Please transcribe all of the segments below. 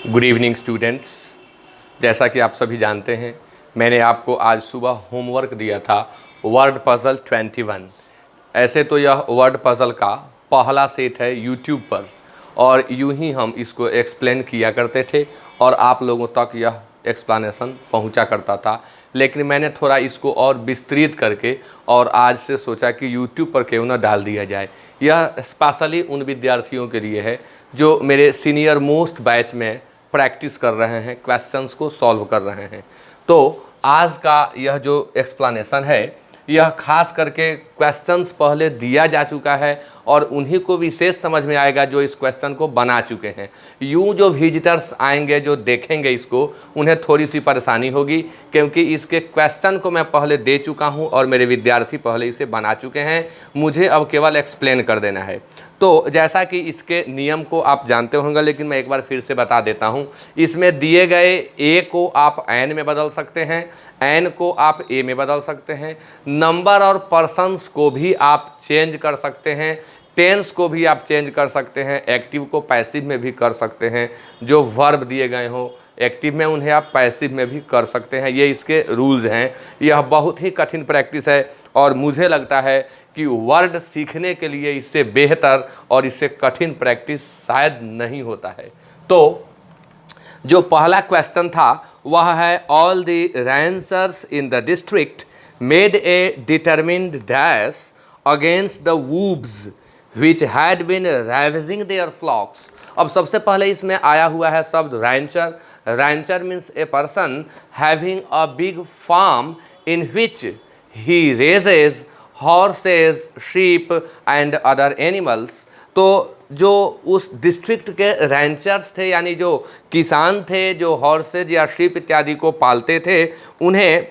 Good evening students. जैसा कि आप सभी जानते हैं, मैंने आपको आज सुबह होमवर्क दिया था वर्ड पज़ल 21। ऐसे तो यह वर्ड पज़ल का पहला सेट है यूट्यूब पर, और यूं ही हम इसको एक्सप्लेन किया करते थे और आप लोगों तक यह एक्सप्लेनेशन पहुंचा करता था। लेकिन मैंने थोड़ा इसको और विस्तृत करके और आज से सोचा कि यूट्यूब पर क्यों ना डाल दिया जाए। यह स्पेशली उन विद्यार्थियों के लिए है जो मेरे सीनियर मोस्ट बैच में प्रैक्टिस कर रहे हैं, क्वेश्चंस को सॉल्व कर रहे हैं। तो आज का यह जो एक्सप्लेनेशन है, यह खास करके क्वेश्चंस पहले दिया जा चुका है और उन्हीं को विशेष समझ में आएगा जो इस क्वेश्चन को बना चुके हैं। यूँ जो विजिटर्स आएंगे, जो देखेंगे इसको, उन्हें थोड़ी सी परेशानी होगी, क्योंकि इसके क्वेश्चन को मैं पहले दे चुका हूँ और मेरे विद्यार्थी पहले इसे बना चुके हैं। मुझे अब केवल एक्सप्लेन कर देना है। तो जैसा कि इसके नियम को आप जानते होंगे, लेकिन मैं एक बार फिर से बता देता हूँ। इसमें दिए गए ए को आप एन में बदल सकते हैं, एन को आप ए में बदल सकते हैं, नंबर और पर्सन्स को भी आप चेंज कर सकते हैं, टेंस को भी आप चेंज कर सकते हैं, एक्टिव को पैसिव में भी कर सकते हैं। जो वर्ब दिए गए हों एक्टिव में, उन्हें आप पैसिव में भी कर सकते हैं। ये इसके रूल्स हैं। यह बहुत ही कठिन प्रैक्टिस है और मुझे लगता है कि वर्ड सीखने के लिए इससे बेहतर और इससे कठिन प्रैक्टिस शायद नहीं होता है। तो जो पहला क्वेश्चन था वह है, all the ranchers in the district made a determined dash against the wolves which had been ravaging their flocks. अब सबसे पहले इसमें आया हुआ है शब्द rancher. Rancher means a person having a big farm in which he raises horses, sheep and other animals. तो जो उस डिस्ट्रिक्ट के रैंचर्स थे, यानी जो किसान थे, जो हॉर्सेज या शीप इत्यादि को पालते थे, उन्हें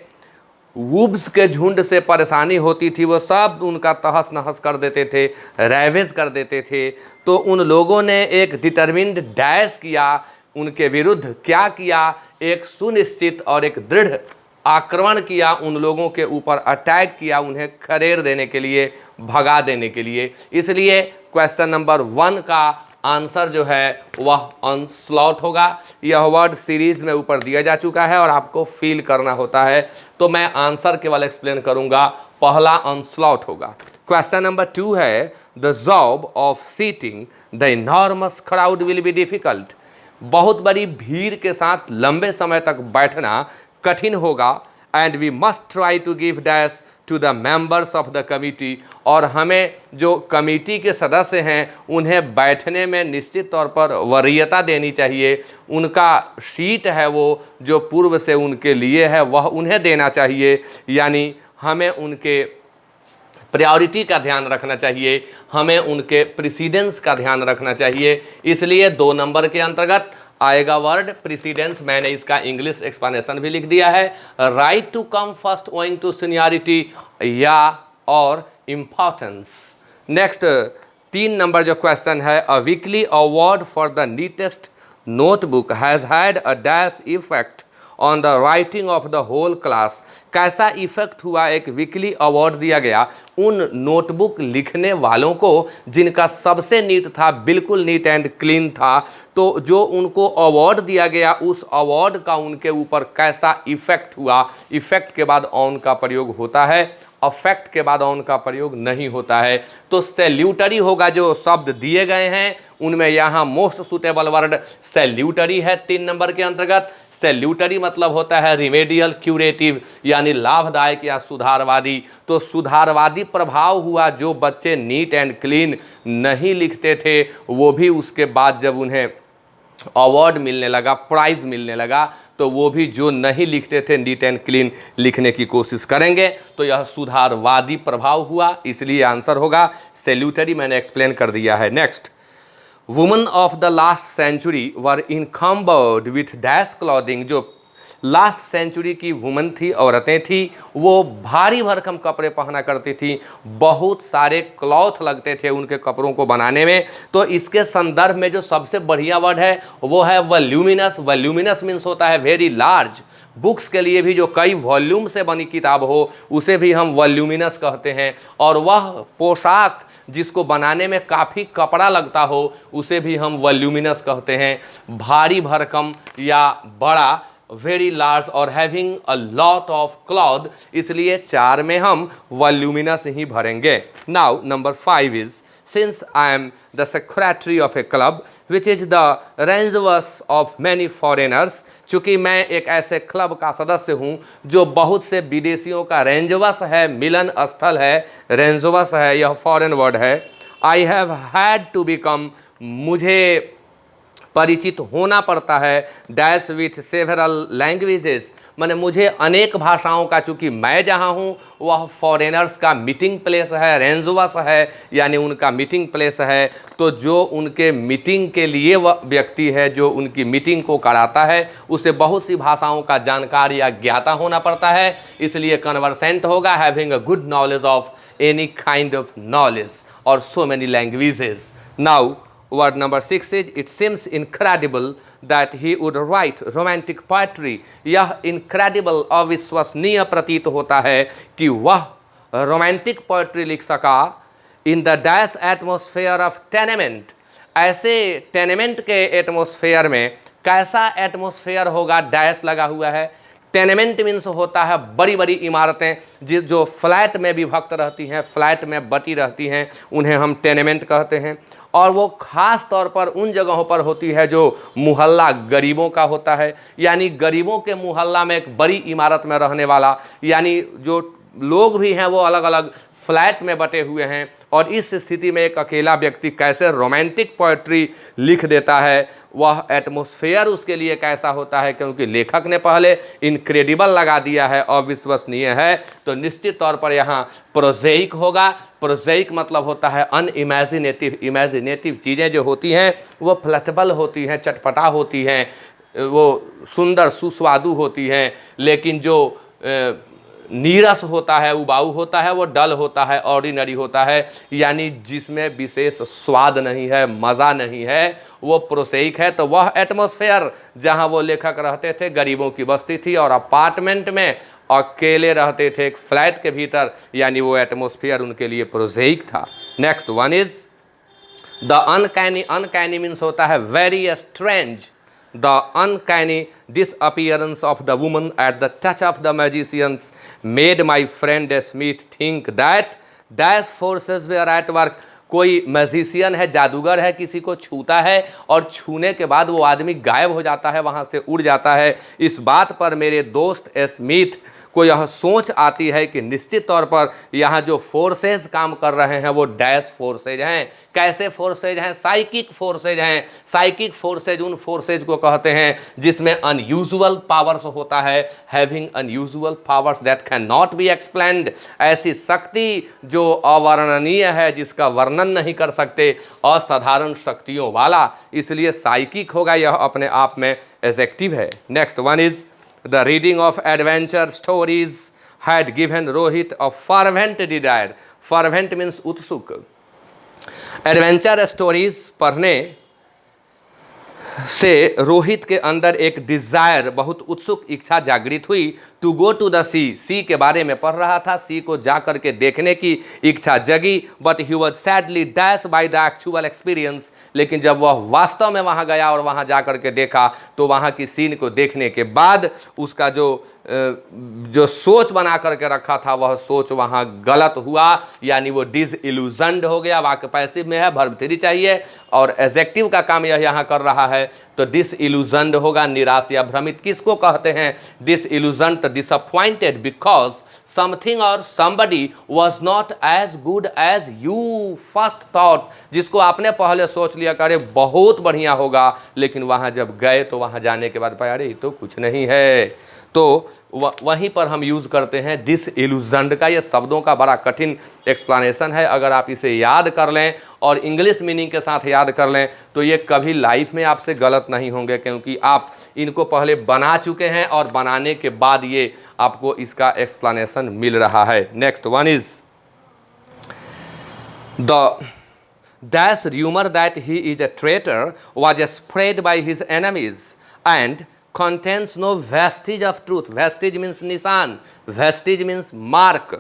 वुब्स के झुंड से परेशानी होती थी। वो सब उनका तहस नहस कर देते थे, रैवेज कर देते थे। तो उन लोगों ने एक डिटरमिन्ड डैश किया, उनके विरुद्ध क्या किया, एक सुनिश्चित और एक दृढ़ आक्रमण किया, उन लोगों के ऊपर अटैक किया, उन्हें खदेड़ देने के लिए, भगा देने के लिए। इसलिए क्वेश्चन नंबर 1 का आंसर जो है वह ऑनस्लॉट होगा। यह वर्ड सीरीज में ऊपर दिया जा चुका है और आपको फील करना होता है, तो मैं आंसर केवल एक्सप्लेन करूंगा। पहला ऑनस्लॉट होगा। क्वेश्चन नंबर 2 है, the job of seating the enormous crowd will be difficult. बहुत बड़ी भीड़ के साथ लंबे समय तक बैठना कठिन होगा। And we must try to give dash to the members of the committee. और हमें जो कमिटी के सदस्य हैं उन्हें बैठने में निश्चित तौर पर वरीयता देनी चाहिए। उनका सीट है वो जो पूर्व से उनके लिए है, वह उन्हें देना चाहिए। यानी हमें उनके प्रायोरिटी का ध्यान रखना चाहिए, हमें उनके प्रेसिडेंस का ध्यान रखना चाहिए। इसलिए 2 नंबर के अंतर्गत आएगा वर्ड प्रेसिडेंस। मैंने इसका इंग्लिश एक्सप्लेनेशन भी लिख दिया है। Right to come first owing to seniority या और इम्पॉर्टेंस। नेक्स्ट 3 नंबर जो क्वेश्चन है, a weekly award for the neatest notebook has had a dash effect on the writing of the whole class. कैसा effect हुआ, एक weekly award दिया गया उन नोटबुक लिखने वालों को जिनका सबसे नीट था, बिल्कुल नीट एंड क्लीन था। तो जो उनको अवार्ड दिया गया, उस अवार्ड का उनके ऊपर कैसा इफेक्ट हुआ। इफेक्ट के बाद ऑन का प्रयोग होता है, अफेक्ट के बाद ऑन का प्रयोग नहीं होता है। तो सैल्यूटरी होगा। जो शब्द दिए गए हैं उनमें यहाँ मोस्ट सुटेबल वर्ड सैल्यूटरी है 3 नंबर के अंतर्गत। सैल्यूटरी मतलब होता है रिमेडियल, क्यूरेटिव, यानी लाभदायक या सुधारवादी। तो सुधारवादी प्रभाव हुआ। जो बच्चे नीट एंड क्लीन नहीं लिखते थे, वो भी उसके बाद जब उन्हें अवार्ड मिलने लगा, प्राइज़ मिलने लगा, तो वो भी जो नहीं लिखते थे नीट एंड क्लीन लिखने की कोशिश करेंगे। तो यह सुधारवादी प्रभाव हुआ, इसलिए आंसर होगा सैल्यूटरी। मैंने एक्सप्लेन कर दिया है। Next, women of the last century were encumbered with dash clothing. जो लास्ट सेंचुरी की वुमेन थी, औरतें थी, वो भारी भरकम कपड़े पहना करती थी। बहुत सारे क्लॉथ लगते थे उनके कपड़ों को बनाने में। तो इसके संदर्भ में जो सबसे बढ़िया वर्ड है वो है वॉल्यूमिनस। वॉल्यूमिनस मीन्स होता है वेरी लार्ज। बुक्स के लिए भी जो कई वॉल्यूम से बनी किताब हो उसे भी हम वॉल्यूमिनस कहते हैं। और वह पोशाक जिसको बनाने में काफ़ी कपड़ा लगता हो उसे भी हम वॉल्यूमिनस कहते हैं। भारी भरकम या बड़ा, वेरी लार्ज और having a lot of cloth, इसलिए 4 में हम वॉल्यूमिनस ही भरेंगे। Now number 5 is since I am the secretary of a club which is the rendezvous of many foreigners, चूँकि मैं एक ऐसे क्लब का सदस्य हूँ जो बहुत से विदेशियों का रेंजवस है, मिलन स्थल है, रेंजवस है, यह फॉरेन वर्ड है। I have had to become, मुझे परिचित होना पड़ता है, डैश विथ सेवरल लैंग्वेजेस, माने मुझे अनेक भाषाओं का, चूँकि मैं जहाँ हूँ वह फॉरेनर्स का मीटिंग प्लेस है, रेंजवस है, यानी उनका मीटिंग प्लेस है, तो जो उनके मीटिंग के लिए वह व्यक्ति है जो उनकी मीटिंग को कराता है उसे बहुत सी भाषाओं का जानकार या ज्ञाता होना पड़ता है, इसलिए कन्वर्सेंट होगा having a good knowledge of any kind of knowledge और so many languages. Now word number 6 is it seems incredible that he would write romantic poetry। यह incredible, अविश्वसनीय प्रतीत होता है कि वह रोमांटिक पोएट्री लिख सका in the dash atmosphere of tenement, ऐसे टेनेमेंट के एटमोसफेयर में। कैसा एटमोसफेयर होगा, डैश लगा हुआ है। टेनेमेंट मीन्स होता है बड़ी बड़ी इमारतें जो फ्लैट में विभक्त रहती हैं, फ्लैट में बटी रहती हैं, उन्हें हम टेनेमेंट कहते हैं। और वो ख़ास तौर पर उन जगहों पर होती है जो मुहल्ला गरीबों का होता है, यानी गरीबों के मुहल्ला में एक बड़ी इमारत में रहने वाला, यानी जो लोग भी हैं वो अलग अलग फ्लैट में बटे हुए हैं। और इस स्थिति में एक अकेला व्यक्ति कैसे रोमांटिक पोएट्री लिख देता है, वह एटमॉस्फेयर उसके लिए कैसा होता है, क्योंकि लेखक ने पहले इनक्रेडिबल लगा दिया है, अविश्वसनीय है, तो निश्चित तौर पर यहाँ प्रोजेइक होगा। प्रोजेइक मतलब होता है अनइमेजिनेटिव। इमेजिनेटिव चीज़ें जो होती हैं वो फ्लेक्सिबल होती हैं, चटपटा होती हैं, वो सुंदर सुस्वादु होती हैं, लेकिन जो नीरस होता है, उबाऊ होता है, वो डल होता है, ऑर्डिनरी होता है, यानी जिसमें विशेष स्वाद नहीं है, मज़ा नहीं है, वो प्रोसेइक है। तो वह एटमॉस्फेयर जहाँ वो लेखक रहते थे, गरीबों की बस्ती थी और अपार्टमेंट में अकेले रहते थे एक फ्लैट के भीतर, यानी वो एटमॉस्फेयर उनके लिए प्रोसेइक था। Next one is the uncanny. Uncanny means होता है very strange. The uncanny disappearance of the woman at the touch of the magicians made my friend Smith think that dash forces were at work। कोई magician है, जादूगर है, किसी को छूता है और छूने के बाद वो आदमी गायब हो जाता है, वहाँ से उड़ जाता है। इस बात पर मेरे दोस्त स्मिथ को यह सोच आती है कि निश्चित तौर पर यहाँ जो फोर्सेज काम कर रहे हैं वो डैश फोर्सेज हैं। कैसे फोर्सेज हैं? साइकिक फोर्सेज हैं। साइकिक फोर्सेज उन फोर्सेज को कहते हैं जिसमें अनयूजुअल पावर्स होता है, having unusual powers that can not be explained. ऐसी शक्ति जो अवर्णनीय है, जिसका वर्णन नहीं कर सकते, असाधारण शक्तियों वाला, इसलिए साइकिक होगा, यह अपने आप में एडजेक्टिव है। Next one is The reading of adventure stories had given Rohit a fervent desire। Fervent means उत्सुक। एडवेंचर स्टोरीज पढ़ने से रोहित के अंदर एक डिज़ायर, बहुत उत्सुक इच्छा जागृत हुई। टू गो टू द सी, सी के बारे में पढ़ रहा था, सी को जा कर के देखने की इच्छा जगी। But he was sadly dash by the actual experience. लेकिन जब वह वास्तव में वहाँ गया और वहाँ जा कर के देखा, तो वहाँ की सीन को देखने के बाद उसका जो सोच बना करके रखा था वह सोच वहाँ गलत हुआ, यानी वो डिसइल्यूजन्ड हो गया। वाक्य पैसिव में है, वर्ब 3 चाहिए और एडजेक्टिव का काम यह यहाँ कर रहा है, तो डिसइल्यूजन्ड होगा, निराश या भ्रमित। किसको कहते हैं डिसइल्यूजन्ड? डिसअपॉइंटेड बिकॉज समथिंग और somebody was not as good as you first thought। जिसको आपने पहले सोच लिया कि अरे बहुत बढ़िया होगा, लेकिन वहाँ जब गए तो वहाँ जाने के बाद पाया अरे ये तो कुछ नहीं है। तो वहीं पर हम यूज़ करते हैं डिसइल्यूजन्ड का। ये शब्दों का बड़ा कठिन एक्सप्लेनेशन है, अगर आप इसे याद कर लें और इंग्लिश मीनिंग के साथ याद कर लें तो ये कभी लाइफ में आपसे गलत नहीं होंगे, क्योंकि आप इनको पहले बना चुके हैं और बनाने के बाद ये आपको इसका एक्सप्लेनेशन मिल रहा है। Next one is the dash rumour that he is a traitor was spread by his enemies and contains no vestige of truth। vestige means निशान, vestige means mark,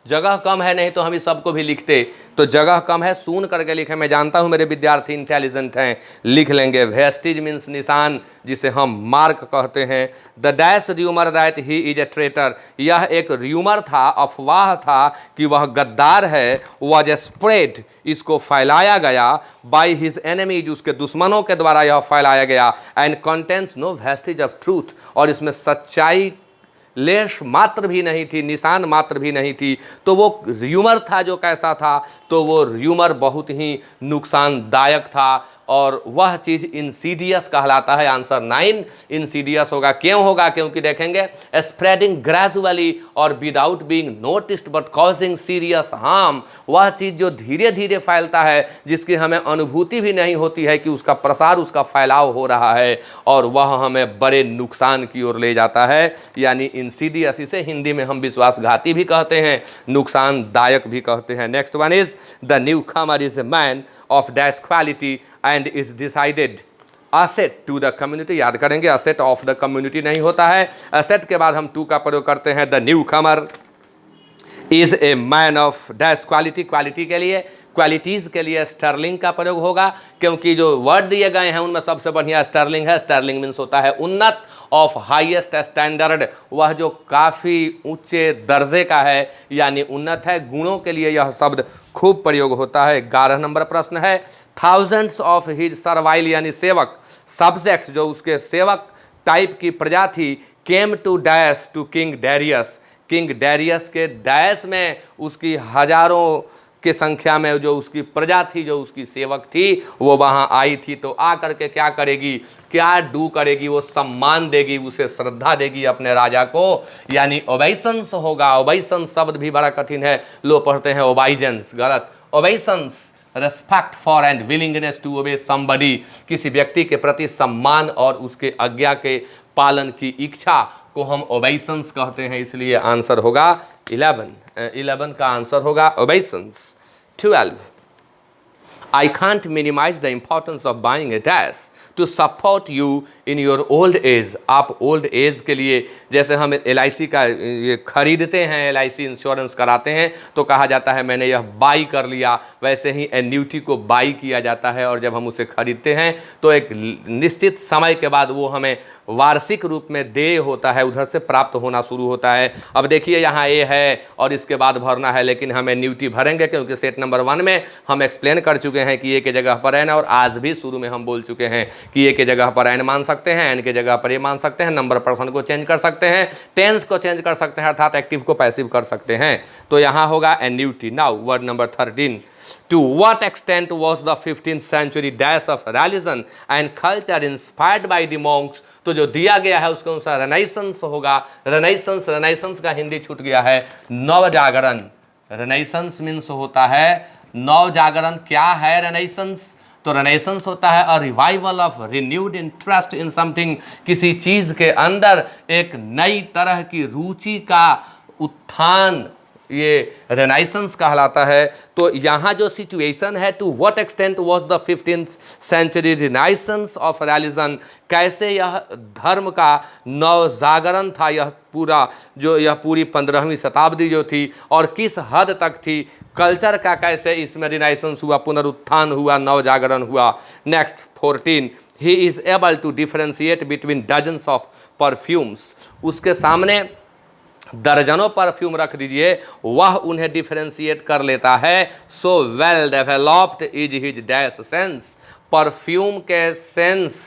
जगह कम है, नहीं तो हम इस सबको भी लिखते, तो जगह कम है, सुन करके लिखे। मैं जानता हूँ मेरे विद्यार्थी इंटेलिजेंट हैं, लिख लेंगे। वेस्टिज मीन्स निशान, जिसे हम मार्क कहते हैं। The dash rumour that he is a traitor, यह एक र्यूमर था, अफवाह था कि वह गद्दार है। वॉज ए स्प्रेड, इसको फैलाया गया। बाई हिज एनिमीज, उसके दुश्मनों के द्वारा यह फैलाया गया। And contents no vestige of truth, और इसमें सच्चाई लेश मात्र भी नहीं थी, निशान मात्र भी नहीं थी। तो वो र्यूमर था जो कैसा था, तो वो र्यूमर बहुत ही नुकसानदायक था, और वह चीज़ इंसीडियस कहलाता है। आंसर 9 इंसीडियस होगा। क्यों होगा? क्योंकि देखेंगे स्प्रेडिंग ग्रेजुअली और without being noticed but causing serious harm, वह चीज़ जो धीरे धीरे फैलता है, जिसकी हमें अनुभूति भी नहीं होती है कि उसका प्रसार, उसका फैलाव हो रहा है, और वह हमें बड़े नुकसान की ओर ले जाता है, यानी इंसीडियस। इसे हिंदी में हम विश्वासघाती भी कहते हैं, नुकसानदायक भी कहते हैं। Next one is the newcomer is a man of dash quality and is decided asset to the community. याद करेंगे, असेट ऑफ द कम्युनिटी नहीं होता है, असेट के बाद हम टू का प्रयोग करते हैं। The newcomer is a man of dash quality, quality के लिए, क्वालिटीज़ के लिए स्टर्लिंग का प्रयोग होगा, क्योंकि जो वर्ड दिए गए हैं उनमें सबसे बढ़िया स्टर्लिंग है। स्टर्लिंग मीन्स होता है उन्नत, ऑफ हाईएस्ट स्टैंडर्ड, वह जो काफ़ी ऊंचे दर्जे का है, यानी उन्नत है। गुणों के लिए यह शब्द खूब प्रयोग होता है। 11 नंबर प्रश्न है, थाउजेंड्स ऑफ हिज सर्वाइल, यानी सेवक, सब्जेक्ट्स जो उसके सेवक टाइप की प्रजाति, came to dash to king Darius, king Darius के डैश में उसकी हजारों के संख्या में जो उसकी प्रजा थी, जो उसकी सेवक थी, वो वहाँ आई थी। तो आ करके क्या करेगी, क्या डू करेगी, वो सम्मान देगी, उसे श्रद्धा देगी अपने राजा को, यानी ओबेसन्स होगा। ओबेसन्स शब्द भी बड़ा कठिन है, लोग पढ़ते हैं ओबाइजेंस, गलत। Obeisance respect for and willingness to obey somebody, किसी व्यक्ति के प्रति सम्मान और उसके आज्ञा के पालन की इच्छा को हम ओबेसन्स कहते हैं। इसलिए आंसर होगा 11 का आंसर होगा ओबेसन्स। 12, I can't minimize the importance of buying a dash to support you in your old age। आप ओल्ड एज के लिए, जैसे हम LIC का ये खरीदते हैं, LIC इंश्योरेंस कराते हैं, तो कहा जाता है मैंने यह बाई कर लिया, वैसे ही एन्यूटी को बाई किया जाता है। और जब हम उसे खरीदते हैं तो एक निश्चित समय के बाद वो हमें वार्षिक रूप में देय होता है, उधर से प्राप्त होना शुरू होता है। अब देखिए यहाँ ए है और इसके बाद भरना है, लेकिन हम एन्यूटी भरेंगे, क्योंकि सेट नंबर 1 में हम एक्सप्लेन कर चुके हैं कि ए के जगह पर एन, और आज भी शुरू में हम बोल चुके हैं कि ए के जगह पर एन मान सकते हैं, एन के जगह पर ए मान सकते हैं, नंबर पर्सन को चेंज कर सकते हैं, टेंस को चेंज कर सकते हैं, अर्थात एक्टिव को पैसिव कर सकते हैं। तो यहाँ होगा annuity. Now word number 13, to what extent was the 15th century dash of religion and culture inspired by the monks। तो जो दिया गया है उसके अनुसार रेनेसांस होगा। रेनेसांस का हिंदी छूट गया है, नवजागरण। रेनेसांस मीन्स होता है नवजागरण। क्या है रेनेसांस? तो रेनेसांस होता है अ revival of renewed interest in something, किसी चीज़ के अंदर एक नई तरह की रुचि का उत्थान, ये रेनेसांस कहलाता है। तो यहाँ जो सिचुएशन है, to what extent was the 15th century renaissance of religion, कैसे यह धर्म का नवजागरण था, यह पूरी 15वीं शताब्दी जो थी, और किस हद तक थी, कल्चर का कैसे इसमें रेनेसांस हुआ, पुनरुत्थान हुआ, नवजागरण हुआ। Next 14, he is able to differentiate between dozens of perfumes, उसके सामने दर्जनों परफ्यूम रख दीजिए, वह उन्हें डिफरेंशिएट कर लेता है। So well developed is his dash sense, perfume के सेंस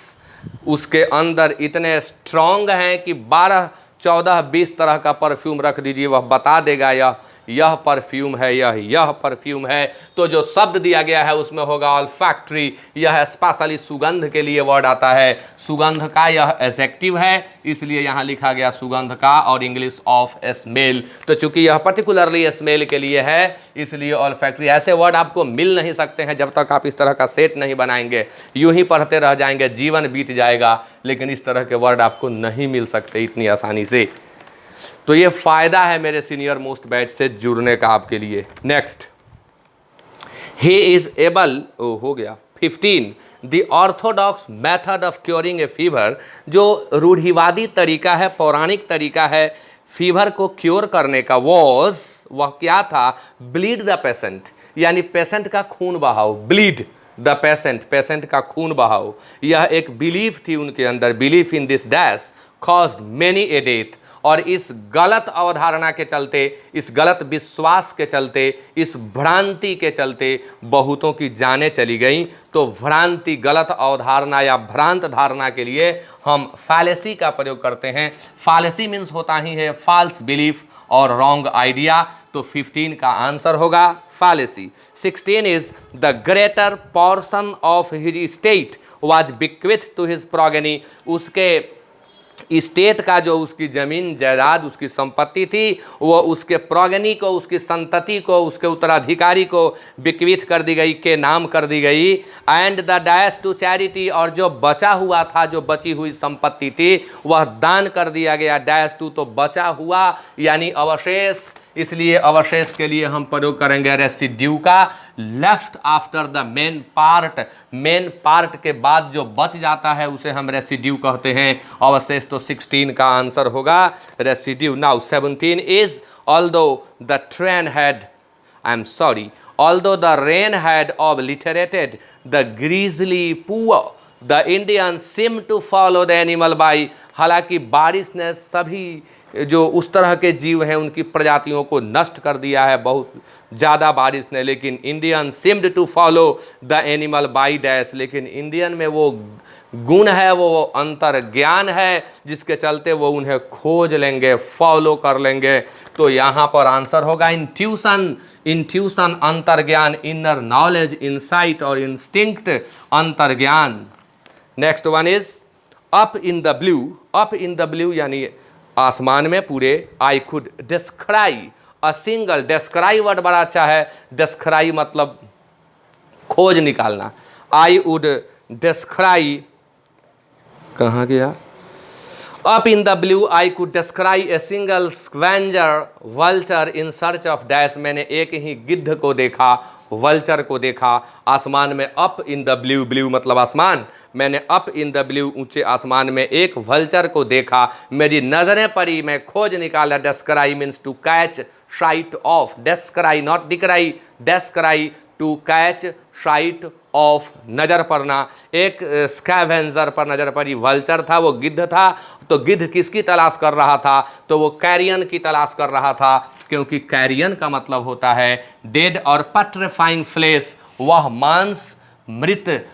उसके अंदर इतने स्ट्रॉन्ग हैं कि 12, 14, 20 तरह का परफ्यूम रख दीजिए, वह बता देगा यह परफ्यूम है, यह परफ्यूम है। तो जो शब्द दिया गया है उसमें होगा ऑल्फैक्टरी, यह स्पेशली सुगंध के लिए वर्ड आता है। सुगंध का यह एडजेक्टिव है, इसलिए यहाँ लिखा गया सुगंध का, और इंग्लिश ऑफ स्मेल। तो चूंकि यह पर्टिकुलरली स्मेल के लिए है, इसलिए ऑल्फैक्टरी। ऐसे वर्ड आपको मिल नहीं सकते हैं जब तक आप इस तरह का सेट नहीं बनाएंगे, यूं ही पढ़ते रह जाएंगे, जीवन बीत जाएगा, लेकिन इस तरह के वर्ड आपको नहीं मिल सकते इतनी आसानी से। तो ये फ़ायदा है मेरे सीनियर मोस्ट बैच से जुड़ने का आपके लिए। नेक्स्ट, ही इज़ एबल, हो गया 15, the Orthodox method of curing A fever, जो रूढ़िवादी तरीका है, पौराणिक तरीका है फीवर को क्योर करने का वॉज, वह क्या था, ब्लीड द पेशेंट, यानी पेशेंट का खून बहाओ, ब्लीड द पेशेंट, पेशेंट का खून बहाओ। यह एक बिलीफ थी उनके अंदर, belief in this dash caused many A death. और इस गलत अवधारणा के चलते, इस गलत विश्वास के चलते, इस भ्रांति के चलते बहुतों की जानें चली गईं। तो भ्रांति, गलत अवधारणा या भ्रांत धारणा के लिए हम फैलेसी का प्रयोग करते हैं। फैलेसी मीन्स होता ही है फॉल्स बिलीफ और रॉन्ग आइडिया। तो 15 का आंसर होगा fallacy. 16 is the greater portion of his state was bequeathed to his progeny. उसके स्टेट का जो उसकी ज़मीन जायदाद, उसकी संपत्ति थी, वो उसके प्रोगेनी को, उसकी संतति को, उसके उत्तराधिकारी को बिक्विथ कर दी गई, के नाम कर दी गई। And the dash to charity, और जो बचा हुआ था, जो बची हुई संपत्ति थी, वह दान कर दिया गया। डैश टू तो बचा हुआ यानी अवशेष, इसलिए अवशेष के लिए हम प्रयोग करेंगे रेसिड्यू का। Left after the main part, main part के बाद जो बच जाता है उसे हम रेसिड्यू कहते हैं, अवशेष। तो 16 का आंसर होगा residue. Now 17 is although the train had, I am sorry, although the rain had obliterated the grizzly poor the Indian seemed to follow the animal by. हालांकि बारिश ने सभी जो उस तरह के जीव हैं उनकी प्रजातियों को नष्ट कर दिया है, बहुत ज़्यादा बारिश ने, लेकिन Indian seemed to follow the animal by dash. लेकिन इंडियन में वो गुण है, वो अंतर ज्ञान है, जिसके चलते वो उन्हें खोज लेंगे, फॉलो कर लेंगे। तो यहाँ पर आंसर होगा इंट्यूशन। इंट्यूशन अंतर्ज्ञान, इनर नॉलेज, इंसाइट और इंस्टिंक्ट अंतर्ज्ञान। Next one is up in the blue. Up in the blue यानी आसमान में पूरे। I could descry a single, descry word बड़ा अच्छा है। डिस्क्राई मतलब खोज निकालना। आई वुड डिस्क्राई, कहाँ गया, up in the blue I could descry a single scavenger vulture in search of dash. मैंने एक ही गिद्ध को देखा, वल्चर को देखा आसमान में। Up in the blue, blue मतलब आसमान, मैंने अप इन द ब्लू ऊंचे आसमान में एक वल्चर को देखा, मेरी नज़रें पड़ी, मैं खोज निकाला। Descry means to catch sight of, descry not decry, descry to catch sight of, नज़र पड़ना। एक स्कैवेंजर पर नज़र पड़ी, वल्चर था, वो गिद्ध था। तो गिद्ध किसकी तलाश कर रहा था, तो वो कैरियन की तलाश कर रहा था, क्योंकि कैरियन का मतलब होता है डेड और पट्रिफाइंग फ्लेश। वह मांस, मृत,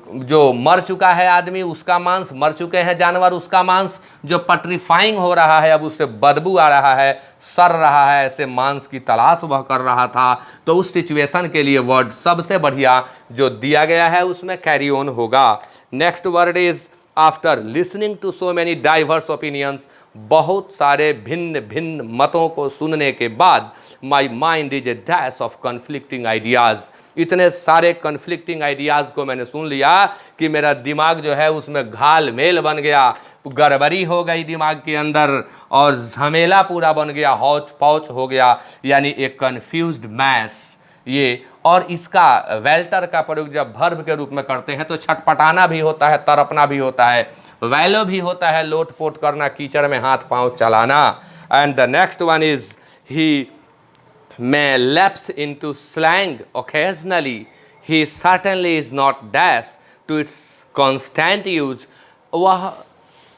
जो मर चुका है आदमी उसका मांस, मर चुके हैं जानवर उसका मांस, जो पट्रीफाइंग हो रहा है, अब उससे बदबू आ रहा है, सड़ रहा है, ऐसे मांस की तलाश वह कर रहा था। तो उस सिचुएशन के लिए वर्ड सबसे बढ़िया जो दिया गया है उसमें कैरी ऑन होगा। Next word is after listening to so many diverse opinions. बहुत सारे भिन्न भिन्न मतों को सुनने के बाद my mind is a dash of conflicting ideas. इतने सारे कन्फ्लिक्टिंग आइडियाज़ को मैंने सुन लिया कि मेरा दिमाग जो है उसमें घाल मेल बन गया, गड़बड़ी हो गई दिमाग के अंदर और झमेला पूरा बन गया, हौच पौच हो गया, यानी एक कन्फ्यूज्ड मैस ये। और इसका वेल्टर का प्रयोग जब वर्ब के रूप में करते हैं तो छटपटाना भी होता है, तरपना भी होता है, वैलो भी होता है, लोट पोट करना, कीचड़ में हाथ पांव चलाना। And the next one is he may lapse into slang occasionally. He certainly is not dash to its constant use. वह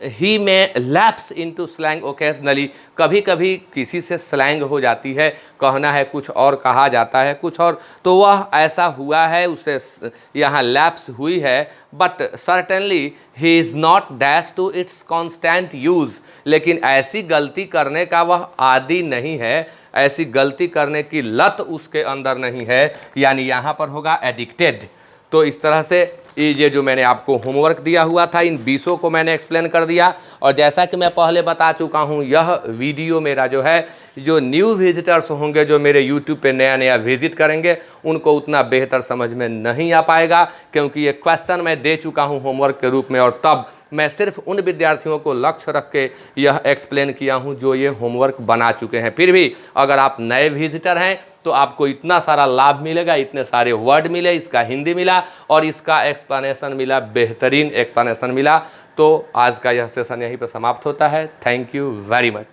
he may lapse into slang occasionally. कभी कभी किसी से स्लैंग हो जाती है, कहना है कुछ और, कहा जाता है कुछ और, तो वह ऐसा हुआ है, उसे यहाँ लैप्स हुई है। But certainly he is not dash to its constant use. लेकिन ऐसी गलती करने का वह आदी नहीं है, ऐसी गलती करने की लत उसके अंदर नहीं है, यानी यहाँ पर होगा एडिक्टेड। तो इस तरह से ये जो मैंने आपको होमवर्क दिया हुआ था, इन 20 को मैंने एक्सप्लेन कर दिया। और जैसा कि मैं पहले बता चुका हूँ, यह वीडियो मेरा जो है, जो न्यू विजिटर्स होंगे, जो मेरे यूट्यूब पे नया नया विजिट करेंगे, उनको उतना बेहतर समझ में नहीं आ पाएगा, क्योंकि ये क्वेश्चन मैं दे चुका हूँ होमवर्क के रूप में। और तब मैं सिर्फ उन विद्यार्थियों को लक्ष्य रख के यह एक्सप्लेन किया हूँ जो ये होमवर्क बना चुके हैं। फिर भी अगर आप नए विजिटर हैं तो आपको इतना सारा लाभ मिलेगा, इतने सारे वर्ड मिले, इसका हिंदी मिला और इसका एक्सप्लेनेशन मिला, बेहतरीन एक्सप्लेनेशन मिला। तो आज का यह सेशन यहीं पर समाप्त होता है। Thank you very much.